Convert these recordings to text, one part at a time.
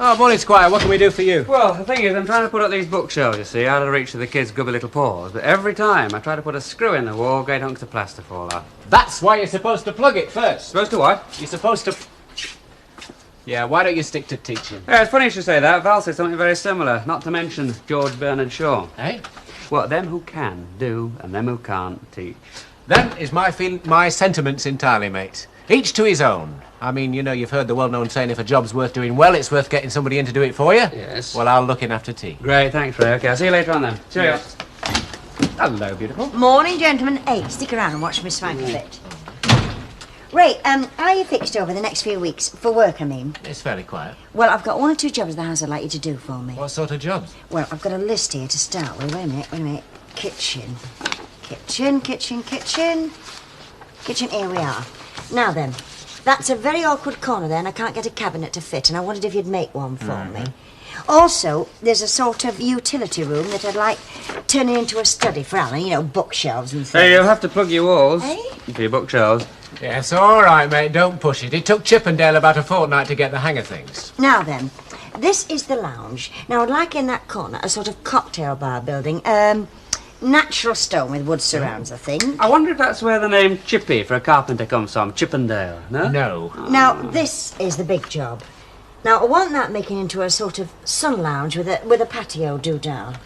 Oh, morning, Squire. What can we do for you? Well, the thing is, I'm trying to put up these bookshelves, you see, out of the reach of the kids' gubby little paws. But every time I try to put a screw in the wall, great hunks of plaster fall off. That's why you're supposed to plug it first. Supposed to what? You're supposed to... Yeah, why don't you stick to teaching? Yeah, it's funny you should say that. Val said something very similar, not to mention George Bernard Shaw. Eh? Well, them who can do, and them who can't teach. Them is my sentiments entirely, mate. Each to his own. I mean, you know, you've heard the well-known saying, if a job's worth doing well, it's worth getting somebody in to do it for you. Yes. Well, I'll look in after tea. Great, thanks, Ray. OK, I'll see you later on then. Cheerio. Yes. Hello, beautiful. Morning, gentlemen. Hey, stick around and watch me swank a bit. Ray, are you fixed over the next few weeks? For work, I mean. It's fairly quiet. Well, I've got 1 or 2 jobs at the house I'd like you to do for me. What sort of jobs? Well, I've got a list here to start with. Wait a minute. Kitchen. Kitchen. Here we are. Now then, that's a very awkward corner there, and I can't get a cabinet to fit, and I wondered if you'd make one for me. Also, there's a sort of utility room that I'd like turning into a study for Alan, you know, bookshelves and things. Hey, you'll have to plug your walls. Eh? For your bookshelves. Yes, all right, mate, don't push it. It took Chippendale about a fortnight to get the hang of things. Now then, this is the lounge. Now, I'd like in that corner a sort of cocktail bar building. Natural stone with wood surrounds, I think. I wonder if that's where the name Chippy for a carpenter comes from. Chippendale, no? No. Now, this is the big job. Now, I want that making into a sort of sun lounge with a patio do-down.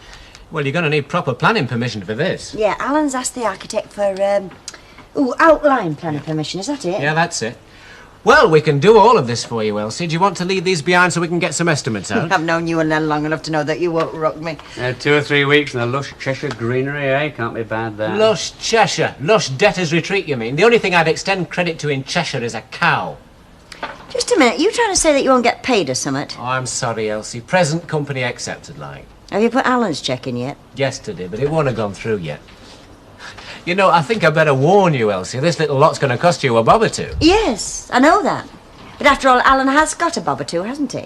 Well, you're going to need proper planning permission for this. Yeah, Alan's asked the architect for, outline planning permission. Is that it? Yeah, that's it. Well, we can do all of this for you, Elsie. Do you want to leave these behind so we can get some estimates out? I've known you and Len long enough to know that you won't rock me. 2 or 3 weeks in the lush Cheshire greenery, eh? Can't be bad there. Lush Cheshire. Lush debtor's retreat, you mean? The only thing I'd extend credit to in Cheshire is a cow. Just a minute, you trying to say that you won't get paid or something? Oh, I'm sorry, Elsie. Present company accepted, like. Have you put Alan's cheque in yet? Yesterday, but it won't have gone through yet. You know, I think I better warn you, Elsie. This little lot's going to cost you a bob or two. Yes, I know that. But after all, Alan has got a bob or two, hasn't he?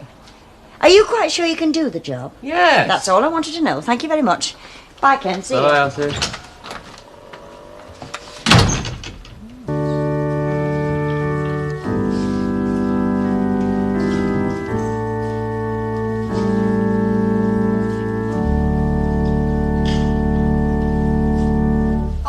Are you quite sure you can do the job? Yes. That's all I wanted to know. Thank you very much. Bye, Ken. See you. Hello, Elsie.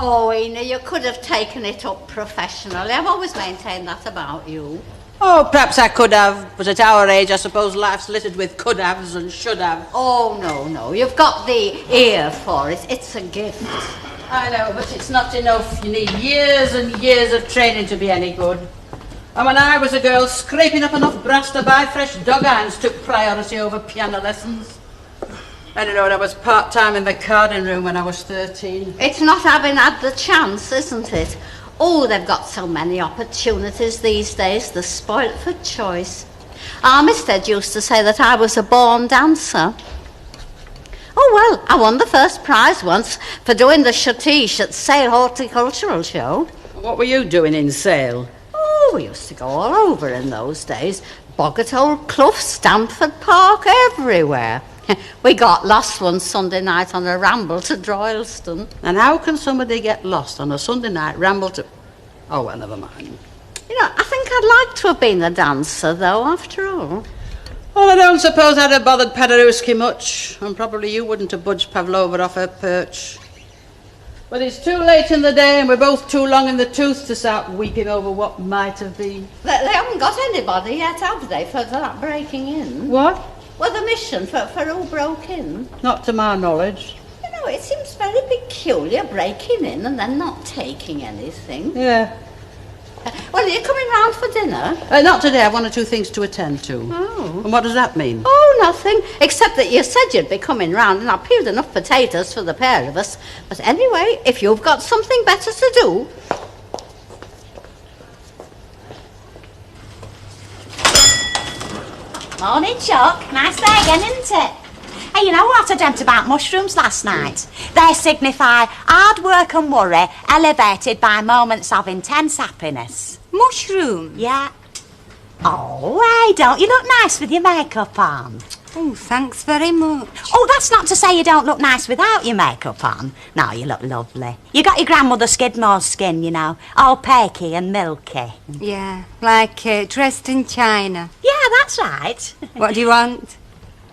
Oh, Ina, you could have taken it up professionally. I've always maintained that about you. Oh, perhaps I could have, but at our age, I suppose life's littered with could-haves and should-haves. Oh, no, you've got the ear for it. It's a gift. I know, but it's not enough. You need years and years of training to be any good. And when I was a girl, scraping up enough brass to buy fresh dog irons took priority over piano lessons. I don't know, I was part-time in the carding room when I was 13. It's not having had the chance, isn't it? Oh, they've got so many opportunities these days. They're spoilt for choice. Our Miss Ted used to say that I was a born dancer. Oh, well, I won the first prize once for doing the schottische at Sale Horticultural Show. What were you doing in Sale? Oh, we used to go all over in those days. Boggart Old Clough, Stamford Park, everywhere. We got lost one Sunday night on a ramble to Droylston. And how can somebody get lost on a Sunday night ramble to... Oh, well, never mind. You know, I think I'd like to have been a dancer, though, after all. Well, I don't suppose I'd have bothered Paderewski much, and probably you wouldn't have budged Pavlova off her perch. But it's too late in the day, and we're both too long in the tooth to start weeping over what might have been. They haven't got anybody yet, have they, for that breaking in? What? Well, the mission for who broke in. Not to my knowledge. You know, it seems very peculiar breaking in and then not taking anything. Yeah. Well, are you coming round for dinner? Not today. I've 1 or 2 things to attend to. Oh. And what does that mean? Oh, nothing. Except that you said you'd be coming round and I peeled enough potatoes for the pair of us. But anyway, if you've got something better to do... Morning, Chuck. Nice day again, isn't it? Hey, you know what I dreamt about mushrooms last night? They signify hard work and worry elevated by moments of intense happiness. Mushrooms? Yeah. Oh, hey, don't you look nice with your makeup on? Oh, thanks very much. Oh, that's not to say you don't look nice without your makeup on. No, you look lovely. You got your grandmother Skidmore's skin, you know, all pakey and milky. Yeah, like dressed in China. Yeah, that's right. What do you want?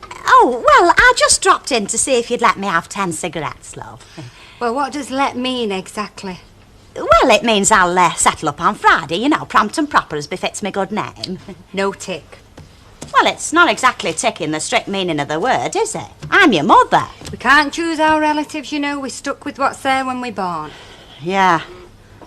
Oh, well, I just dropped in to see if you'd let me have 10 cigarettes, love. Well, what does let mean exactly? Well, it means I'll settle up on Friday, you know, prompt and proper as befits my good name. No tick. Well, it's not exactly tick in the strict meaning of the word, is it? I'm your mother. We can't choose our relatives, you know. We're stuck with what's there when we're born. Yeah.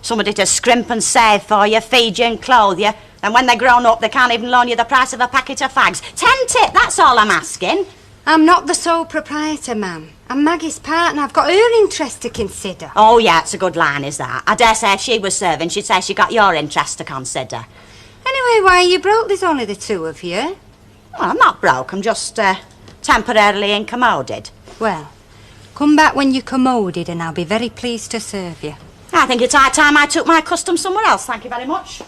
Somebody to scrimp and save for you, feed you and clothe you. And when they're grown up, they can't even loan you the price of a packet of fags. 10 tip, that's all I'm asking. I'm not the sole proprietor, ma'am. I'm Maggie's partner. I've got her interest to consider. Oh, yeah, it's a good line, is that? I dare say if she was serving, she'd say she got your interest to consider. Anyway, why are you broke? There's only the two of you. Well, I'm not broke. I'm just temporarily incommoded. Well, come back when you're commoded and I'll be very pleased to serve you. I think it's high time I took my custom somewhere else. Thank you very much.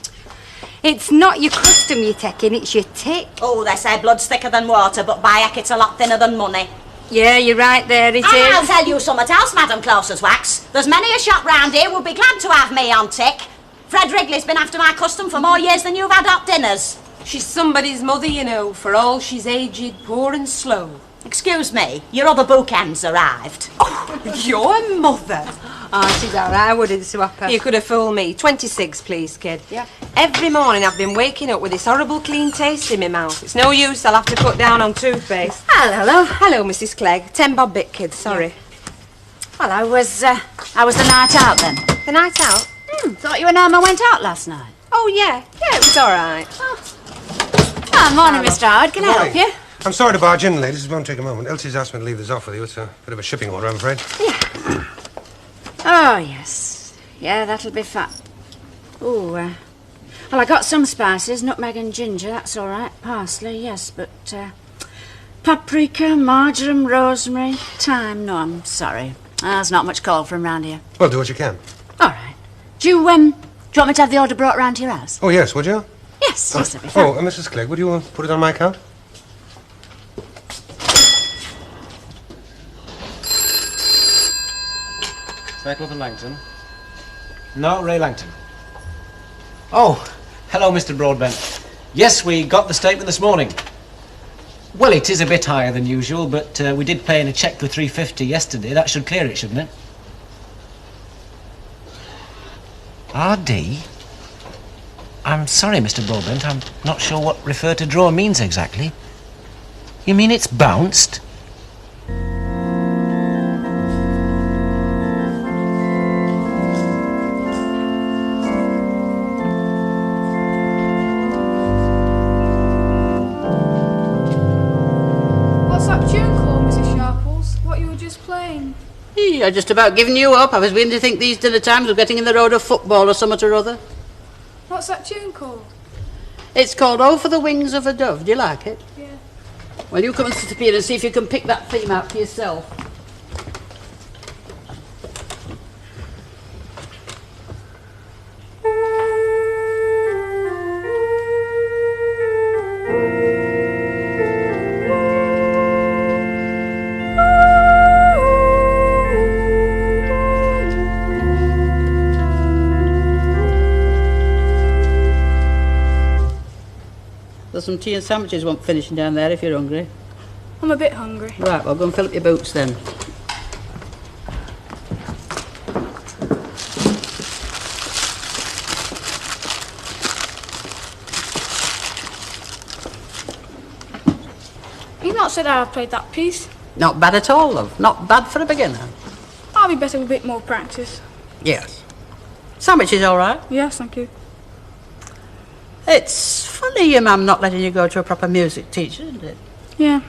It's not your custom you're taking, it's your tick. Oh, they say blood's thicker than water, but by heck, it's a lot thinner than money. Yeah, you're right there, it And I'll is. tell you something else, Madam Close as Wax. There's many a shop round here would be glad to have me on tick. Fred Wrigley's been after my custom for more years than you've had hot dinners. She's somebody's mother, you know, for all she's aged, poor and slow. Excuse me, your other bookend's arrived. Your mother? Oh, she's all right, I wouldn't swap her. You could have fooled me. 26, please, kid. Yeah. Every morning I've been waking up with this horrible clean taste in my mouth. It's no use, I'll have to cut down on toothpaste. Hello. Hello, Mrs. Clegg. 10 bob bit, kid, sorry. Well, I was the night out then. The night out? Thought you and Emma went out last night. Oh, yeah. Yeah, it was all right. Oh, morning, Mr. Howard. Can I help you? I'm sorry to barge in, ladies. It won't take a moment. Elsie's asked me to leave this off with you. It's a bit of a shipping order, I'm afraid. Oh, yes. Yeah, that'll be fine. Oh, well, I got some spices, nutmeg and ginger, that's all right. Parsley, yes, but, paprika, marjoram, rosemary, thyme, no, I'm sorry. There's not much call from round here. Well, do what you can. All right. Do you want me to have the order brought round to your house? Oh, yes, would you? Yes, that'll be fine. Oh, Mrs. Clegg, would you put it on my account? Cycle for Langton. No, Ray Langton. Oh, hello, Mr. Broadbent. Yes, we got the statement this morning. Well, it is a bit higher than usual, but we did pay in a cheque for £350 yesterday. That should clear it, shouldn't it? R.D.? I'm sorry, Mr. Broadbent. I'm not sure what refer to draw means exactly. You mean it's bounced? What's that tune called, Mrs. Sharples? What you were just playing? I just about given you up. I was beginning to think these dinner times were getting in the road of football or somewhat or other. What's that tune called? It's called Oh for the Wings of a Dove. Do you like it? Yeah. Well, you come and sit up here and see if you can pick that theme out for yourself. There's some tea and sandwiches want finishing down there if you're hungry. I'm a bit hungry. Right, well, go and fill up your boots then. You've not said how I played that piece. Not bad at all, love. Not bad for a beginner. I'll be better with a bit more practice. Yes. Sandwich is all right. Yes, thank you. It's funny your mum not letting you go to a proper music teacher, isn't it? Yeah.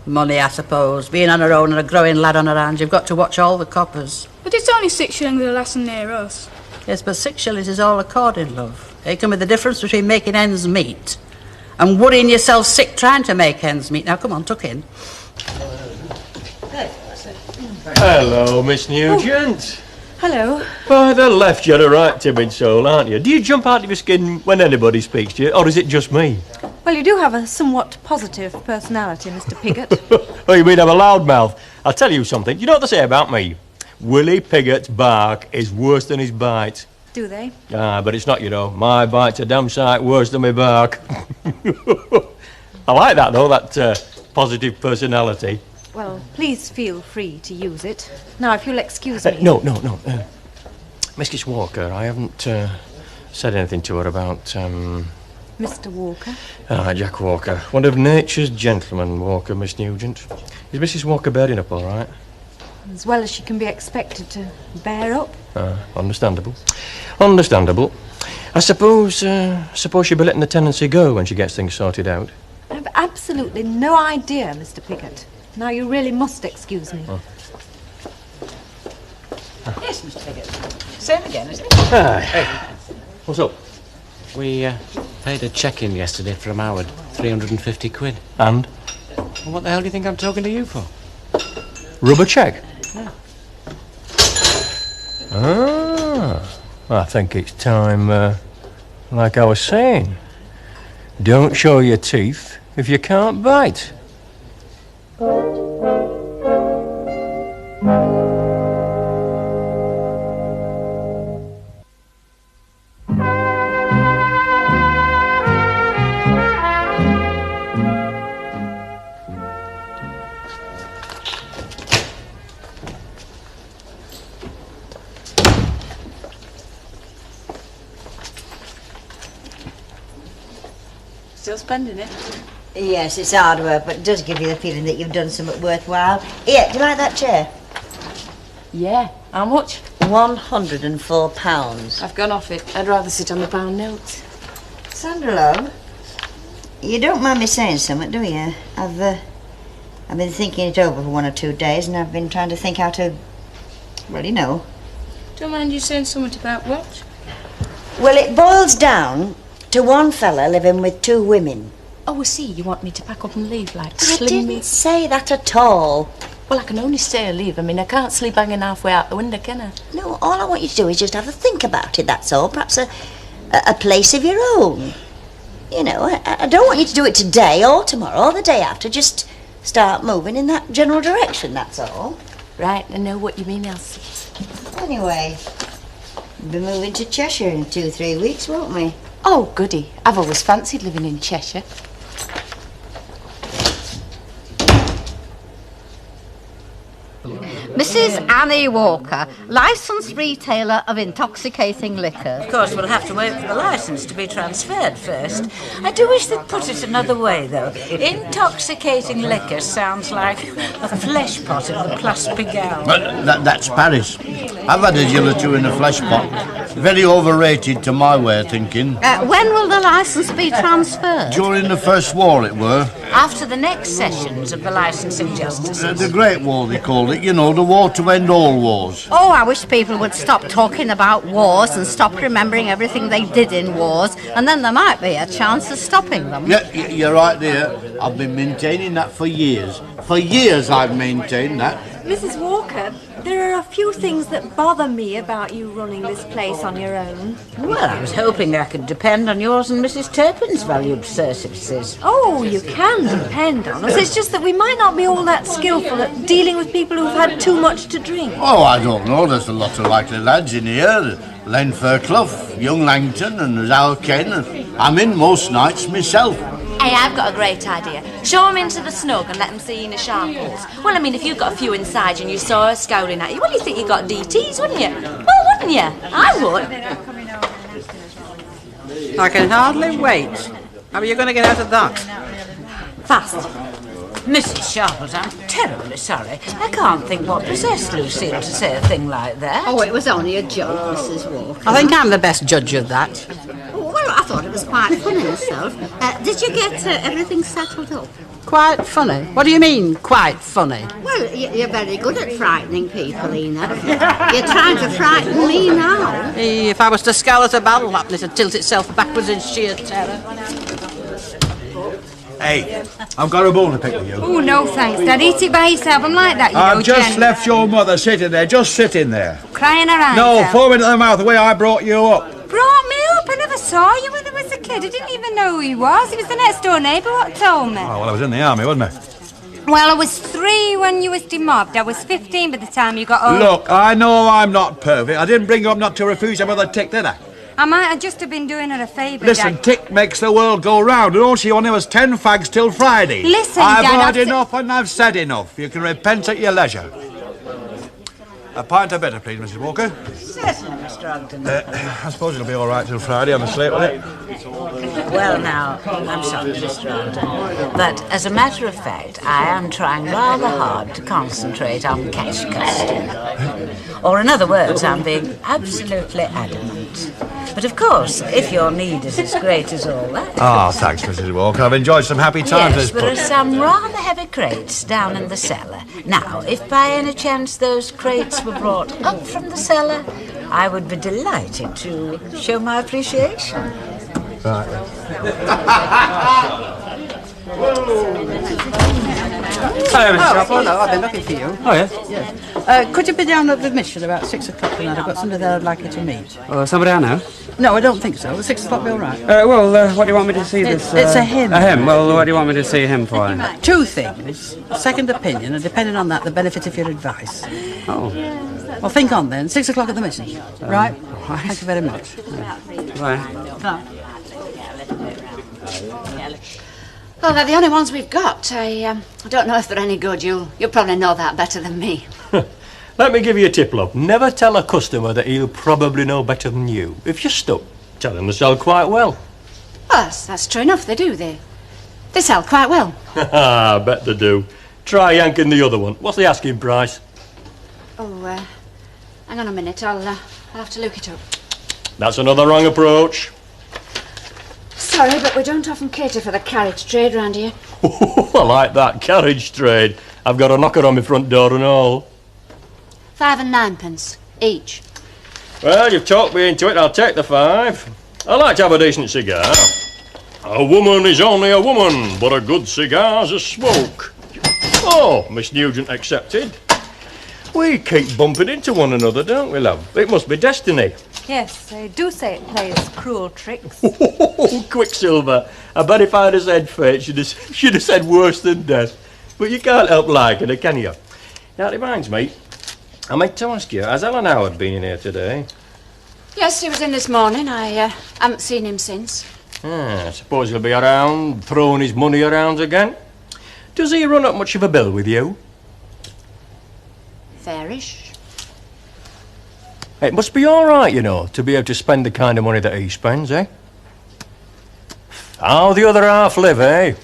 Money, I suppose. Being on her own and a growing lad on her hands, you've got to watch all the coppers. But it's only 6 shillings a lesson near us. Yes, but 6 shillings is all according, love. It can be the difference between making ends meet and worrying yourself sick trying to make ends meet. Now, come on, tuck in. Hello, Miss Nugent. Hello. By the left, you're a right timid soul, aren't you? Do you jump out of your skin when anybody speaks to you, or is it just me? Well, you do have a somewhat positive personality, Mr. Piggott. Oh, you mean I'm a loudmouth? I'll tell you something. You know what they say about me? Willie Piggott's bark is worse than his bite. Do they? Ah, but it's not, you know. My bite's a damn sight worse than my bark. I like that, though, that positive personality. Well, please feel free to use it. Now, if you'll excuse me... No. Mrs. Walker, I haven't said anything to her about, Mr. Walker? Jack Walker. One of nature's gentlemen, Walker, Miss Nugent. Is Mrs. Walker bearing up all right? As well as she can be expected to bear up. Understandable. Understandable. I suppose she'll be letting the tenancy go when she gets things sorted out. I have absolutely no idea, Mr. Piggott. Now, you really must excuse me. Yes, Mr. Piggott. Same again, is it? Hey, what's up? We paid a check-in yesterday for a Howard, 350 quid. And? Well, what the hell do you think I'm talking to you for? Rubber check? Yeah. I think it's time, like I was saying, don't show your teeth if you can't bite. Still spending it? Yes, it's hard work, but it does give you the feeling that you've done something worthwhile. Here, do you like that chair? Yeah. How much? £104. I've gone off it. I'd rather sit on the pound notes. Sandra, love, you don't mind me saying something, do you? I've been thinking it over for 1 or 2 days, and I've been trying to think how to, well, you know. Don't mind you saying something about what? Well, it boils down to one fella living with 2 women. Oh, I see. You want me to pack up and leave, like I sling didn't me? say that at all. Well, I can only stay or leave. I mean, I can't sleep hanging halfway out the window, can I? No, all I want you to do is just have a think about it, that's all. Perhaps a place of your own. You know, I don't want you to do it today or tomorrow or the day after. Just start moving in that general direction, that's all. Right, I know what you mean, Elsie. Anyway, we'll be moving to Cheshire in 2-3 weeks, won't we? Oh, goody. I've always fancied living in Cheshire. Mrs. Annie Walker, licensed retailer of intoxicating liquor. Of course, we'll have to wait for the licence to be transferred first. I do wish they'd put it another way, though. Intoxicating liquor sounds like a flesh pot in the Place Pigalle. But that's Paris. I've had a gill or two in a flesh pot. Very overrated to my way of thinking. When will the licence be transferred? During the First War, it were. After the next sessions of the licensing justices. The Great War, they called it. You know, the war to end all wars. Oh, I wish people would stop talking about wars and stop remembering everything they did in wars, and then there might be a chance of stopping them. Yeah, you're right there. I've been maintaining that for years. For years I've maintained that. Mrs. Walker, there are a few things that bother me about you running this place on your own. Well, I was hoping I could depend on yours and Mrs. Turpin's valued services. Oh, you can depend on us. It's just that we might not be all that skillful at dealing with people who've had too much to drink. Oh, I don't know. There's a lot of likely lads in here. Len Fairclough, young Langton, and there's Al Ken. And I'm in most nights myself. Hey, I've got a great idea. Show them into the snug and let them see you in the sharples. Well, I mean, if you've got a few inside you and you saw her scowling at you, well, you think you got DTs, wouldn't you? Well, wouldn't you? I would. I can hardly wait. How are you going to get out of that? Fast. Mrs. Sharples, I'm terribly sorry. I can't think what possessed Lucille to say a thing like that. Oh, it was only a joke, Mrs. Walker. I think I'm the best judge of that. Oh, well, I thought it was quite funny myself. Did you get everything settled up? Quite funny? What do you mean, quite funny? Well, you're very good at frightening people, Ena. You're trying to frighten me now. If I was to scowl at a battle map, it'd tilt itself backwards in sheer terror. Hey, I've got a bone to pick with you. Oh, no thanks, Dad. Eat it by yourself. I'm like that, you know, I've just Jen. left your mother sitting there, just sitting there. Crying her eyes No, out. foaming at the mouth the way I brought you up. Brought me up? I never saw you when I was a kid. I didn't even know who he was. He was the next door neighbour what told me. Oh, well, I was in the army, wasn't I? Well, I was 3 when you was demobbed. I was 15 by the time you got home. Look, I know I'm not perfect. I didn't bring you up not to refuse your mother tick, did I? I might have just have been doing her a favour, Listen, Dad. tick makes the world go round, and all she wanted was 10 fags till Friday. Listen, I've Dad, heard I've enough and I've said enough. You can repent at your leisure. A pint of better, please, Mrs. Walker. Certainly, Mr. Ogden. I suppose it'll be all right till Friday on the slate, will it? Well, now, I'm sorry, Mr. Ogden, but as a matter of fact, I am trying rather hard to concentrate on cash custody. Or in other words, I'm being absolutely adamant. But of course, if your need is as great as all that... Oh, thanks, Mrs. Walker. I've enjoyed some happy times Yes, this there are some rather heavy crates down in the cellar. Now, if by any chance those crates were brought up from the cellar, I would be delighted to show my appreciation. Right. Hello, Mr. Sharples. Hello, I've been looking for you. Oh, yes? Could you be down at the mission about 6 o'clock tonight? I've got somebody there I'd like you to meet. Somebody I know? No, I don't think so. 6 o'clock will be all right. What do you want me to see this... It's a hymn. A hymn? Well, what do you want me to see him for? 2 things. Second opinion, and depending on that, the benefit of your advice. Oh. Well, think on then. 6 o'clock at the mission. Right? Thank you very much. Bye. Well, they're the only ones we've got. I don't know if they're any good. You'll probably know that better than me. Let me give you a tip, love. Never tell a customer that he'll probably know better than you. If you're stuck, tell him they sell quite well. Well, that's true enough. They do. They sell quite well. I bet they do. Try yanking the other one. What's the asking price? Oh, hang on a minute. I'll have to look it up. That's another wrong approach. Sorry, but we don't often cater for the carriage trade round here. I like that carriage trade. I've got a knocker on my front door and all. 5 and 9pence each. Well, you've talked me into it. I'll take the 5. I like to have a decent cigar. A woman is only a woman, but a good cigar's a smoke. Oh, Miss Nugent accepted. We keep bumping into one another, don't we, love? It must be destiny. Yes, they do say it plays cruel tricks. Oh, Quicksilver. I bet if I'd have said fate, she'd have said worse than death. But you can't help liking her, can you? That reminds me. I meant to ask you, has Alan Howard been in here today? Yes, he was in this morning. I haven't seen him since. I suppose he'll be around, throwing his money around again. Does he run up much of a bill with you? Fairish. It must be all right, you know, to be able to spend the kind of money that he spends, eh? How the other half live, eh?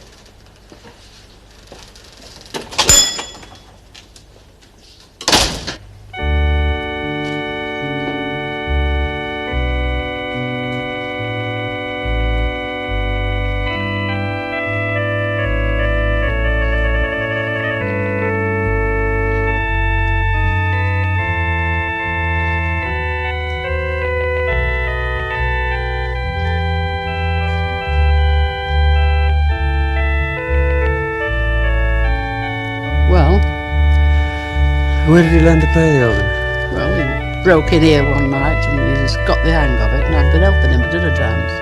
Where did he learn to play the organ? Well, he broke in here one night and he's got the hang of it, and I've been helping him at other times.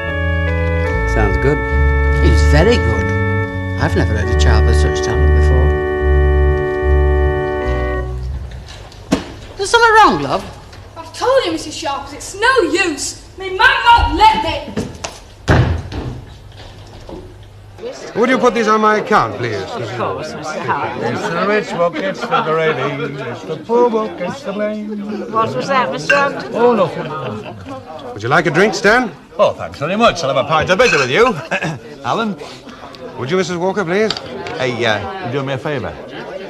Sounds good. He's very good. I've never heard a child with such talent before. There's something wrong, love? I've told you, Mrs. Sharples, it's no use. Me man won't let me. Would you put these on my account, please? Of course, Mr. Howard. It's the rich what gets the gravy, it's the poor what gets the blame. What was that, Mr. Ogden? Oh, nothing. Would you like a drink, Stan? Oh, thanks very much. I'll have a pint of bitter with you. Alan? Would you, Mrs. Walker, please? Hey, you do me a favour?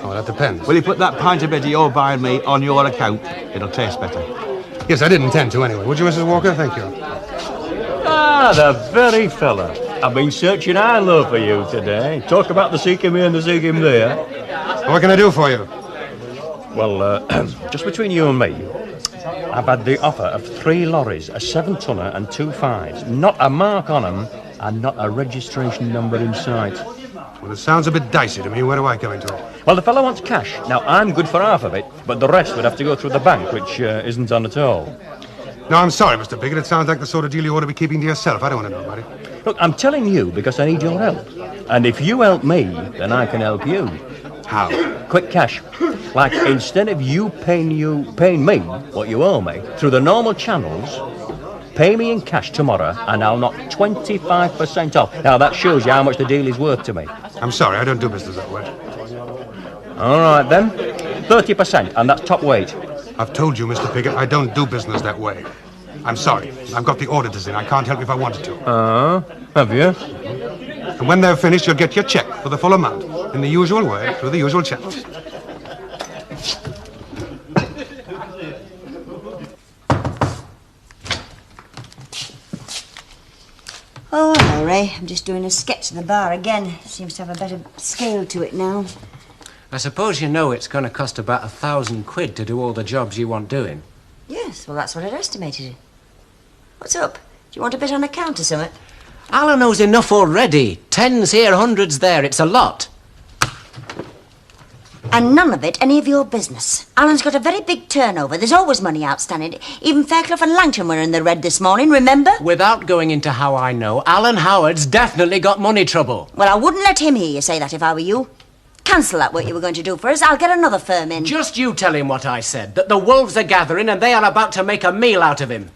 Oh, that depends. Will you put that pint of bitter you're buying me on your account? It'll taste better. Yes, I did intend to anyway. Would you, Mrs. Walker? Thank you. Ah, the very fella. I've been searching high low for you today. Talk about the seeking me and the seeking there. What can I do for you? Well, just between you and me, I've had the offer of 3 lorries, a 7-tonner and 2 5s. Not a mark on them and not a registration number in sight. Well, it sounds a bit dicey to me. Where do I come into it? Well, the fellow wants cash. Now, I'm good for half of it, but the rest would have to go through the bank, which isn't on at all. No, I'm sorry, Mr. Pickett. It sounds like the sort of deal you ought to be keeping to yourself. I don't want to know about it. Look, I'm telling you because I need your help. And if you help me, then I can help you. How? Quick cash. Like, instead of you paying me what you owe me through the normal channels, Pay me in cash tomorrow and I'll knock 25% off. Now, that shows you how much the deal is worth to me. I'm sorry, I don't do business that way. All right, then. 30%, and that's top weight. I've told you, Mr. Piggott, I don't do business that way. I'm sorry. I've got the auditors in. I can't help you if I wanted to. Have you? And when they're finished, you'll get your check for the full amount, in the usual way, through the usual channels. Oh, hello, Ray. I'm just doing a sketch of the bar again. Seems to have a better scale to it now. I suppose you know it's going to cost about £1,000 to do all the jobs you want doing. Yes, well, that's what I'd estimated. What's up? Do you want a bit on account or something? Alan knows enough already. 10s here, 100s there. It's a lot. And none of it any of your business. Alan's got a very big turnover. There's always money outstanding. Even Fairclough and Langton were in the red this morning, remember? Without going into how I know, Alan Howard's definitely got money trouble. Well, I wouldn't let him hear you say that if I were you. Cancel that, what you were going to do for us. I'll get another firm in. Just you tell him what I said, that the wolves are gathering and they are about to make a meal out of him.